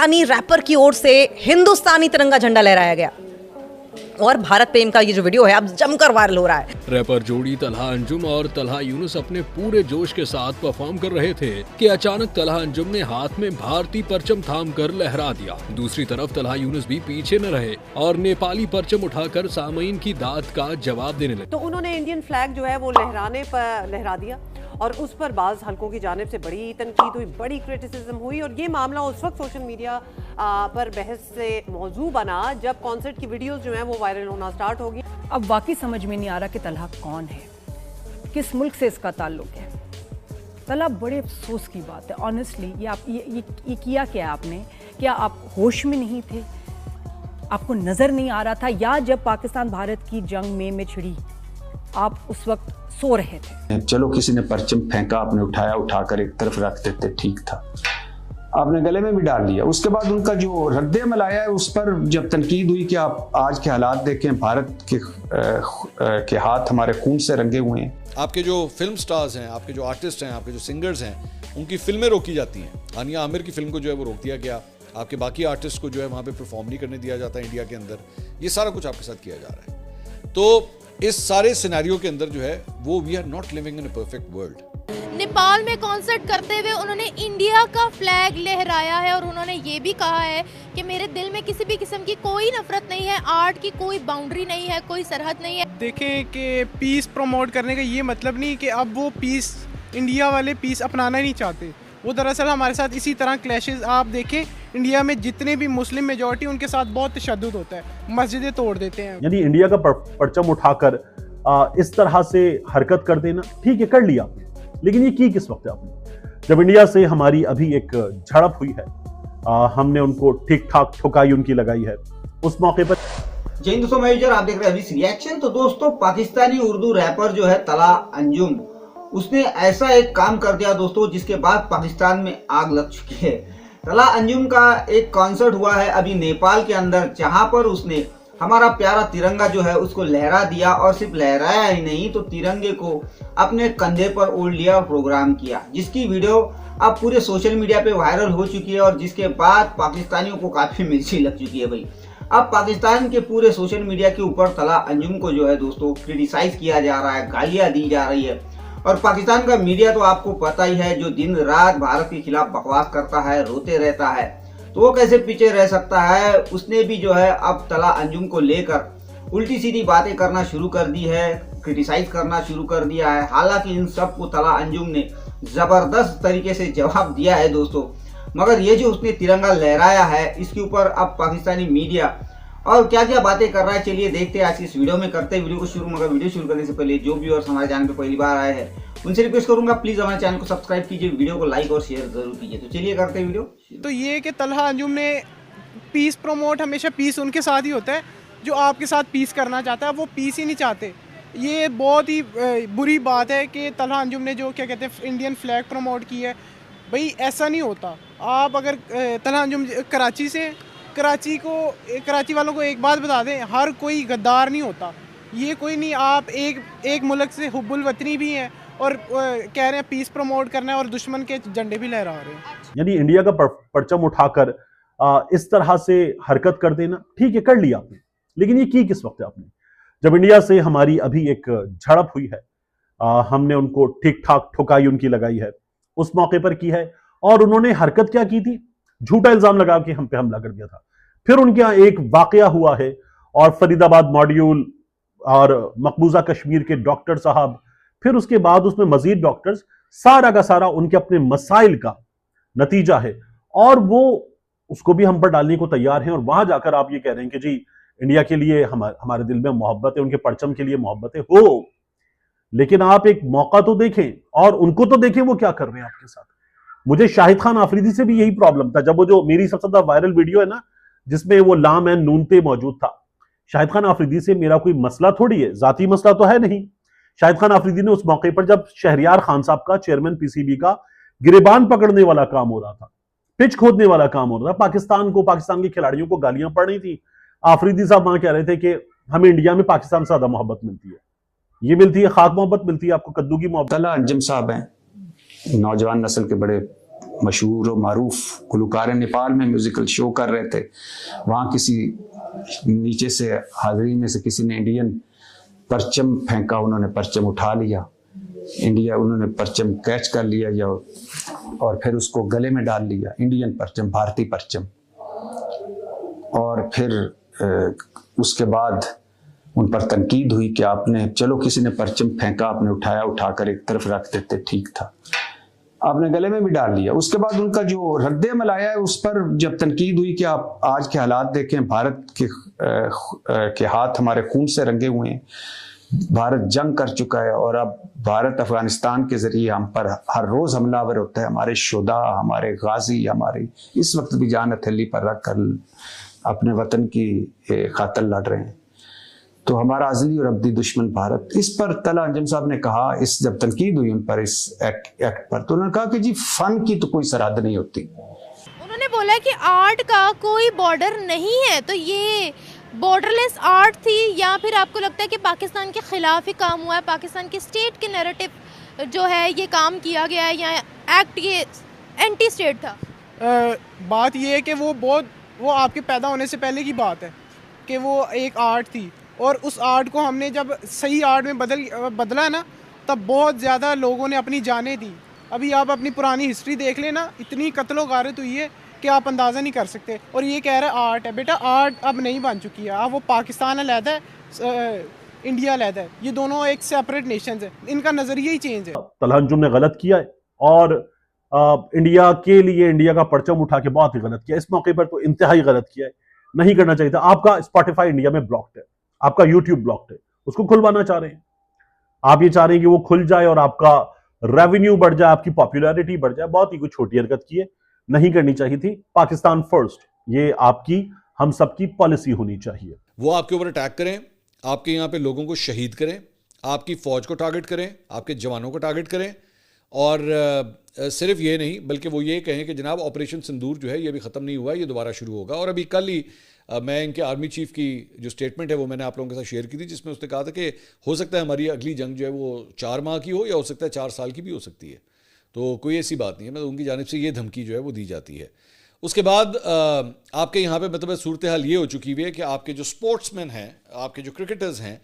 Pakistani wrapper की ओर से हिंदुस्तानी तिरंगा झंडा लहराया गया और भारत प्रेम का ये जो वीडियो है अब जमकर वायरल हो रहा है। रैपर जोड़ी तलहा अंजुम और तलहा यूनुस अपने पूरे जोश के साथ परफॉर्म कर रहे थे कि अचानक तलहा अंजुम ने हाथ में भारतीय परचम थाम कर लहरा दिया। दूसरी तरफ तलहा यूनुस भी पीछे न रहे और नेपाली परचम उठाकर सामईन की दाद का जवाब देने लगे। तो उन्होंने इंडियन फ्लैग जो है वो लहरा दिया और उस पर बाज़ हलकों की जानिब से बड़ी तनकीद हुई, बड़ी क्रिटिसिज्म हुई और ये मामला उस वक्त सोशल मीडिया पर बहस से मौजू बना जब कॉन्सर्ट की वीडियोस जो हैं वो वायरल होना स्टार्ट होगी। अब वाकई समझ में नहीं आ रहा कि तलहा कौन है, किस मुल्क से इसका ताल्लुक है। तलहा बड़े अफसोस की बात है ऑनेस्टली, ये किया क्या आपने? क्या आप होश में नहीं थे, आपको नज़र नहीं आ रहा था, या जब पाकिस्तान भारत की जंग में छिड़ी आप उस वक्त सो रहे थे? चलो किसी ने परचम फेंका, आपने उठाया, उठाकर एक तरफ रख देते, ठीक था, आपने गले में भी डाल लिया। उसके बाद उनका जो रद्द-ए-अमल आया है उस पर जब तनकीद हुई कि आप आज के हालात देखें, भारत के हाथ हमारे खून से रंगे हुए हैं। आपके जो फिल्म स्टार्स हैं, आपके जो आर्टिस्ट हैं, आपके जो सिंगर्स हैं, उनकी फिल्में रोकी जाती हैं। हानिया आमिर की फिल्म को जो है वो रोक दिया गया, आपके बाकी आर्टिस्ट को जो है वहाँ पे परफॉर्म नहीं करने दिया जाता इंडिया के अंदर। ये सारा कुछ आपके साथ किया जा रहा है। तो इस सारे सिनेरियो के अंदर जो है वो we are not living in a perfect world. Nepal में कॉन्सर्ट करते हुए उन्होंने इंडिया का फ्लैग लहराया है और उन्होंने ये भी कहा है कि मेरे दिल में किसी भी किस्म की कोई नफरत नहीं है, आर्ट की कोई बाउंड्री नहीं है, कोई सरहद नहीं है। देखें कि पीस प्रमोट करने का ये मतलब नहीं कि अब वो पीस, इंडिया वाले पीस अपनाना ही नहीं चाहते। वो दरअसल हमारे साथ इसी तरह क्लैशेस, आप देखें इंडिया में जितने भी मुस्लिम मेजॉरिटी उनके साथ बहुत तशद्दुद होता है, मस्जिदें तोड़ देते हैं। यानी इंडिया का परचम उठाकर इस तरह से हरकत कर देना, ठीक है कर लिया आपने, लेकिन ये की किस वक्त है आपने? जब इंडिया से हमारी अभी एक झड़प हुई है, हमने उनको ठीक ठाक ठुकाई उनकी लगाई है, उस मौके पर। जय हिंद दोस्तों, मैं विजय, आप देख रहे हैं अभी रिएक्शन। तो दोस्तों, पाकिस्तानी उर्दू रैपर जो है तलहा अंजुम, उसने ऐसा एक काम कर दिया दोस्तों जिसके बाद पाकिस्तान में आग लग चुकी है। तलहा अंजुम का एक कॉन्सर्ट हुआ है अभी नेपाल के अंदर, जहां पर उसने हमारा प्यारा तिरंगा जो है उसको लहरा दिया, और सिर्फ लहराया ही नहीं तो तिरंगे को अपने कंधे पर ओढ़ लिया और प्रोग्राम किया, जिसकी वीडियो अब पूरे सोशल मीडिया पे वायरल हो चुकी है और जिसके बाद पाकिस्तानियों को काफी मिर्ची लग चुकी है भाई। अब पाकिस्तान के पूरे सोशल मीडिया के ऊपर तलहा अंजुम को जो है दोस्तों क्रिटिसाइज किया जा रहा है, गालियां दी जा रही है। और पाकिस्तान का मीडिया तो आपको पता ही है, जो दिन रात भारत के खिलाफ बकवास करता है, रोते रहता है, तो वो कैसे पीछे रह सकता है। उसने भी जो है अब तलहा अंजुम को लेकर उल्टी सीधी बातें करना शुरू कर दी है, क्रिटिसाइज करना शुरू कर दिया है। हालांकि इन सब को तलहा अंजुम ने जबरदस्त तरीके से जवाब दिया है दोस्तों, मगर ये जो उसने तिरंगा लहराया है इसके ऊपर अब पाकिस्तानी मीडिया और क्या क्या बातें कर रहा है, चलिए देखते हैं आज की इस वीडियो में। करते हैं वीडियो को शुरू, मगर वीडियो शुरू करने से पहले जो व्यूअर्स हमारे चैनल पे पहली बार आए हैं उनसे रिक्वेस्ट करूंगा प्लीज हमारे चैनल को सब्सक्राइब कीजिए, वीडियो को लाइक और शेयर जरूर कीजिए। तो चलिए करते हैं वीडियो। तो ये कि तलहा अंजुम ने पीस प्रमोट, हमेशा पीस उनके साथ ही होता है, जो आपके साथ पीस करना चाहता है वो पीस ही नहीं चाहते। ये बहुत ही बुरी बात है कि तलहा अंजुम ने जो क्या कहते हैं इंडियन फ्लैग प्रमोट की है। भाई ऐसा नहीं होता। आप अगर तलहा अंजुम कराची से, कराची वालों को एक बात बता दें, हर कोई गद्दार नहीं होता। ये कोई नहीं, आप एक मुल्क से हुब्बुल वतनी भी हैं और कह रहे हैं पीस प्रमोट करना है और दुश्मन के झंडे भी लहरा रहे हैं। यानी इंडिया का परचम उठाकर इस तरह से हरकत कर देना, ठीक है कर लिया आपने, लेकिन ये की किस वक्त है आपने? जब इंडिया से हमारी अभी एक झड़प हुई है, हमने उनको ठीक ठाक ठुकाई उनकी लगाई है, उस मौके पर की है। और उन्होंने हरकत क्या की थी? झूठा इल्जाम लगा के हम पे हमला कर दिया था। फिर उनके यहाँ एक वाकया हुआ है और फरीदाबाद मॉड्यूल और मकबूजा कश्मीर के डॉक्टर साहब, फिर उसके बाद उसमें मजीद डॉक्टर्स, सारा का सारा उनके अपने मसाइल का नतीजा है और वो उसको भी हम पर डालने को तैयार हैं। और वहां जाकर आप ये कह रहे हैं कि जी इंडिया के लिए हमारे दिल में मोहब्बत है, उनके परचम के लिए मोहब्बत है। हो, लेकिन आप एक मौका तो देखें और उनको तो देखें वो क्या कर रहे हैं आपके साथ। मुझे शाहिद खान आफरीदी से भी यही प्रॉब्लम था, जब वो जो मेरी सबसे ज्यादा वायरल वीडियो है ना जिसमें वो लाम एंड नूनते मौजूद था, शाहिद खान आफरीदी से मेरा कोई मसला थोड़ी है, जाती मसला तो है नहीं। शाहिद खान आफरीदी ने उस मौके पर जब शहरियार खान साहब का, चेयरमैन पीसीबी का, गिरेबान पकड़ने वाला काम हो रहा था, पिच खोदने वाला काम हो रहा था, पाकिस्तान के खिलाड़ियों को गालियां पड़ रही थी, आफरीदी साहब वहां कह रहे थे कि हमें इंडिया में पाकिस्तान से ज्यादा मोहब्बत मिलती है, ये मिलती है खाक मोहब्बत मिलती है आपको कद्दू की मोहब्बत। तलहा अंजुम साहब हैं, नौजवान नस्ल के बड़े मशहूर और मारूफ गुलकार नेपाल में म्यूजिकल शो कर रहे थे। वहाँ किसी नीचे से हाजरी में से किसी ने इंडियन परचम फेंका, उन्होंने परचम उठा लिया, उन्होंने परचम कैच कर लिया या और फिर उसको गले में डाल लिया, इंडियन परचम, भारतीय परचम। और फिर उसके बाद उन पर तनकीद हुई कि आपने, चलो किसी ने परचम फेंका, आपने उठाया, उठाकर एक तरफ रख देते ठीक था, आपने गले में भी डाल लिया। उसके बाद उनका जो रद्द अमल आया है उस पर जब तनकीद हुई कि आप आज के हालात देखें, भारत के हाथ हमारे खून से रंगे हुए हैं, भारत जंग कर चुका है और अब भारत अफगानिस्तान के जरिए हम पर हर रोज हमलावर होता है, हमारे शोदा, हमारे गाजी, हमारी इस वक्त भी जान हथेली पर रख कर अपने वतन की खातिर लड़ रहे हैं, तो हमारा अज़ली और अब्दी दुश्मन भारत। इस पर तलहा अंजुम साहब ने कहा, इस जब तनकीद हुई उन पर इस एक्ट पर, तो उन्होंने कहा कि जी फन की तो कोई सरहद नहीं होती। उन्होंने बोला कि आर्ट का कोई बॉर्डर नहीं है, तो ये बॉर्डरलेस आर्ट थी या फिर आपको लगता है कि पाकिस्तान के खिलाफ ही काम हुआ है, पाकिस्तान के स्टेट के नैरेटिव जो है ये काम किया गया है या एक्ट ये एंटी स्टेट था? बात ये है कि वो आपके पैदा होने से पहले की बात है कि वो एक आर्ट थी और उस आर्ट को हमने जब सही आर्ट में बदला ना, तब बहुत ज़्यादा लोगों ने अपनी जानें दी। अभी आप अपनी पुरानी हिस्ट्री देख लेना, इतनी कत्लो गारत हुई है कि आप अंदाज़ा नहीं कर सकते। और ये कह रहा है आर्ट है, बेटा आर्ट अब नहीं बन चुकी है। अब वो पाकिस्तान अलहदा है, इंडिया अलहदा है, ये दोनों एक सेपरेट नेशंस है, इनका नज़रिया ही चेंज है। तलहा अंजुम ने गलत किया है और इंडिया के लिए इंडिया का परचम उठा के बहुत ही गलत किया। इस मौके पर तो इंतहाई गलत किया है, नहीं करना चाहिए था। आपका स्पॉटिफाई इंडिया में ब्लॉक्ड है, आपका यूट्यूब ब्लॉक्ड है, उसको खुलवाना चाह रहे हैं आप, ये चाह रहे हैं कि वो खुल जाए और आपका रेवेन्यू बढ़ जाए, आपकी पॉपुलैरिटी बढ़ जाए। बहुत ही कुछ छोटी हरकत की है, नहीं करनी चाहिए थी। पाकिस्तान फर्स्ट, ये आपकी हम सबकी पॉलिसी होनी चाहिए। वो आपके ऊपर अटैक करें, आपके यहाँ पे लोगों को शहीद करें, आपकी फौज को टारगेट करें, आपके जवानों को टारगेट करें, और सिर्फ ये नहीं बल्कि वो ये कहें कि जनाब ऑपरेशन सिंदूर जो है ये भी ख़त्म नहीं हुआ, ये दोबारा शुरू होगा। और अभी कल ही मैं इनके आर्मी चीफ की जो स्टेटमेंट है वो मैंने आप लोगों के साथ शेयर की थी, जिसमें उसने कहा था कि हो सकता है हमारी अगली जंग जो है वो 4 माह की हो या हो सकता है 4 साल की भी हो सकती है। तो कोई ऐसी बात नहीं है, मतलब उनकी जानिब से ये धमकी जो है वो दी जाती है। उसके बाद आपके यहाँ पे मतलब सूरत हाल ये हो चुकी हुई है कि आपके जो स्पोर्ट्समैन हैं, आपके जो क्रिकेटर्स हैं,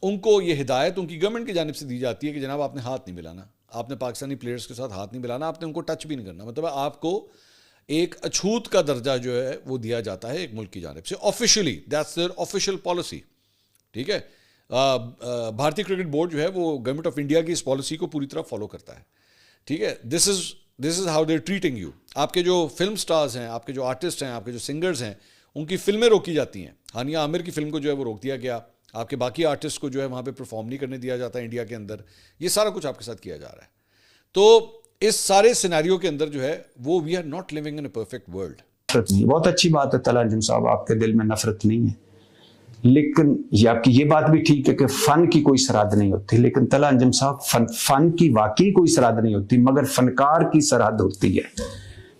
उनको ये हिदायत उनकी गवर्नमेंट की जानिब से दी जाती है कि जनाब आपने हाथ नहीं मिलाना, आपने पाकिस्तानी प्लेयर्स के साथ हाथ नहीं मिलाना, आपने उनको टच भी नहीं करना। मतलब आपको एक अछूत का दर्जा जो है वो दिया जाता है एक मुल्क की जानिब से officially, that's there official policy. ठीक है, भारतीय क्रिकेट बोर्ड जो है वो गवर्नमेंट ऑफ इंडिया की इस पॉलिसी को पूरी तरह फॉलो करता है। ठीक है, this is how they are treating you. आपके जो फिल्म स्टार्स हैं, आपके जो आर्टिस्ट हैं, आपके जो सिंगर्स हैं, उनकी फिल्में रोकी जाती हैं। हानिया आमिर की फिल्म को जो है वो रोक दिया गया, आपके बाकी आर्टिस्ट को जो है वहाँ पे परफॉर्म नहीं करने दिया जाता है इंडिया के अंदर। ये सारा कुछ आपके साथ किया जा रहा है। तो इस सारे सिनेरियो के अंदर जो है वो we are not living in a perfect world. बहुत अच्छी बात है तलहा अंजुम साहब, आपके दिल में नफरत नहीं है, लेकिन ये आपकी ये बात भी ठीक है कि फन की कोई सरहद नहीं होती। लेकिन तलहा अंजुम साहब, फन की वाकई कोई सरहद नहीं होती, मगर फनकार की सरहद होती है।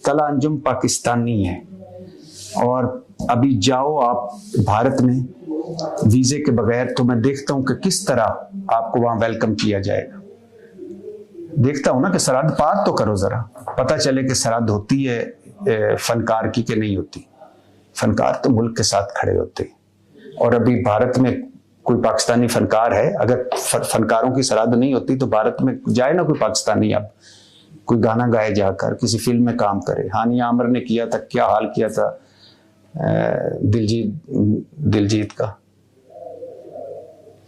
तलहा अंजुम पाकिस्तानी है और अभी जाओ आप भारत में वीजे के बगैर, तो मैं देखता हूं कि किस तरह आपको वहां वेलकम किया जाएगा। देखता हूं ना कि सरहद पार तो करो, जरा पता चले कि सरहद होती है फनकार की कि नहीं होती। फनकार तो मुल्क के साथ खड़े होते हैं, और अभी भारत में कोई पाकिस्तानी फनकार है? अगर फनकारों की सरहद नहीं होती तो भारत में जाए ना कोई पाकिस्तानी, अब कोई गाना गाए जाकर, किसी फिल्म में काम करे। हानिया आमिर ने किया था, क्या हाल किया था दिलजीत का।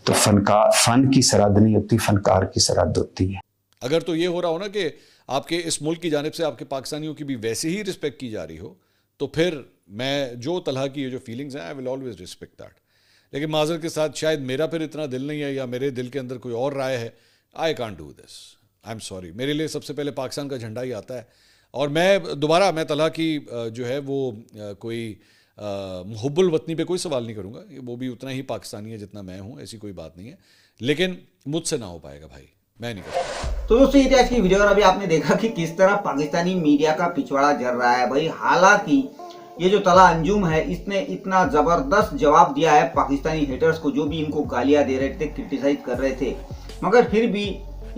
तो फन की सरहद नहीं होती, फनकार की सरहद होती है। अगर तो ये हो रहा हो ना कि आपके इस मुल्क की जानिब से आपके पाकिस्तानियों की भी वैसे ही रिस्पेक्ट की जा रही हो, तो फिर मैं जो तलहा की ये जो फीलिंग्स हैं, I will always respect that. लेकिन माजर के साथ शायद मेरा फिर इतना दिल नहीं है या मेरे दिल के अंदर कोई और राय है। I can't do this, I am sorry. मेरे लिए सबसे पहले पाकिस्तान का झंडा ही आता है। और मैं तलहा की जो है वो कोई मुहब्बुल वतनी पे कोई सवाल नहीं करूँगा, वो भी उतना ही पाकिस्तानी है जितना मैं हूँ, ऐसी कोई बात नहीं है। लेकिन मुझसे ना हो पाएगा भाई, मैं नहीं कर। तो दोस्तों ये थी आज की वीडियो, और अभी आपने देखा कि किस तरह पाकिस्तानी मीडिया का पिछवाड़ा जल रहा है भाई। हालांकि ये जो तलहा अंजुम है, इसने इतना जबरदस्त जवाब दिया है पाकिस्तानी हेटर्स को, जो भी इनको गालियां दे रहे थे, क्रिटिसाइज कर रहे थे, मगर फिर भी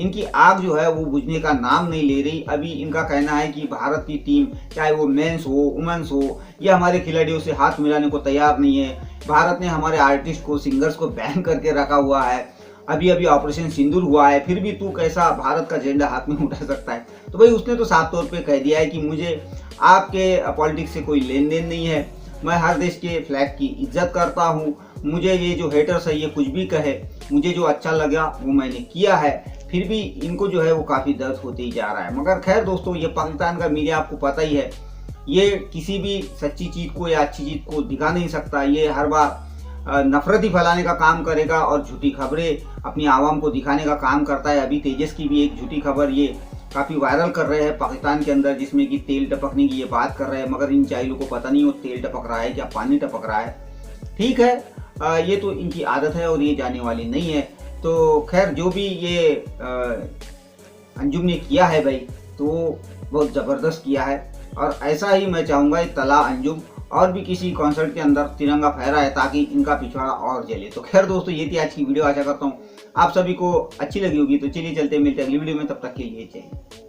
इनकी आग जो है वो बुझने का नाम नहीं ले रही। अभी इनका कहना है कि भारत की टीम चाहे वो मेंस हो वुमेन्स हो ये हमारे खिलाड़ियों से हाथ मिलाने को तैयार नहीं है। भारत ने हमारे आर्टिस्ट को सिंगर्स को बैन करके रखा हुआ है। अभी अभी ऑपरेशन सिंदूर हुआ है, फिर भी तू कैसा भारत का झंडा हाथ में उठा सकता है। तो भाई उसने तो साफ तौर पे कह दिया है कि मुझे आपके पॉलिटिक्स से कोई लेन देन नहीं है, मैं हर देश के फ्लैग की इज्जत करता हूँ। मुझे ये जो हेटर्स है ये कुछ भी कहे, मुझे जो अच्छा लगा वो मैंने किया है। फिर भी इनको जो है वो काफ़ी दर्द होते ही जा रहा है। मगर खैर दोस्तों, ये पाकिस्तान का मीडिया आपको पता ही है, ये किसी भी सच्ची चीज़ को या अच्छी चीज़ को दिखा नहीं सकता। ये हर बार नफरत ही फैलाने का काम करेगा और झूठी खबरें अपनी आवाम को दिखाने का काम करता है। अभी तेजस की भी एक झूठी खबर ये काफ़ी वायरल कर रहे हैं पाकिस्तान के अंदर, जिसमें कि तेल टपकने की ये बात कर रहे हैं। मगर इन जाहिलों को पता नहीं वो तेल टपक रहा है क्या पानी टपक रहा है। ठीक है, ये तो इनकी आदत है और ये जाने वाली नहीं है। तो खैर जो भी ये अंजुम ने किया है भाई, तो बहुत ज़बरदस्त किया है। और ऐसा ही मैं चाहूँगा तला अंजुम और भी किसी कॉन्सर्ट के अंदर तिरंगा फहरा है ताकि इनका पिछवाड़ा और जले। तो खैर दोस्तों, ये थी आज की वीडियो। आशा करता हूँ आप सभी को अच्छी लगी होगी। तो चलिए चलते मिलते अगली वीडियो में, तब तक के लिए जय हिंद।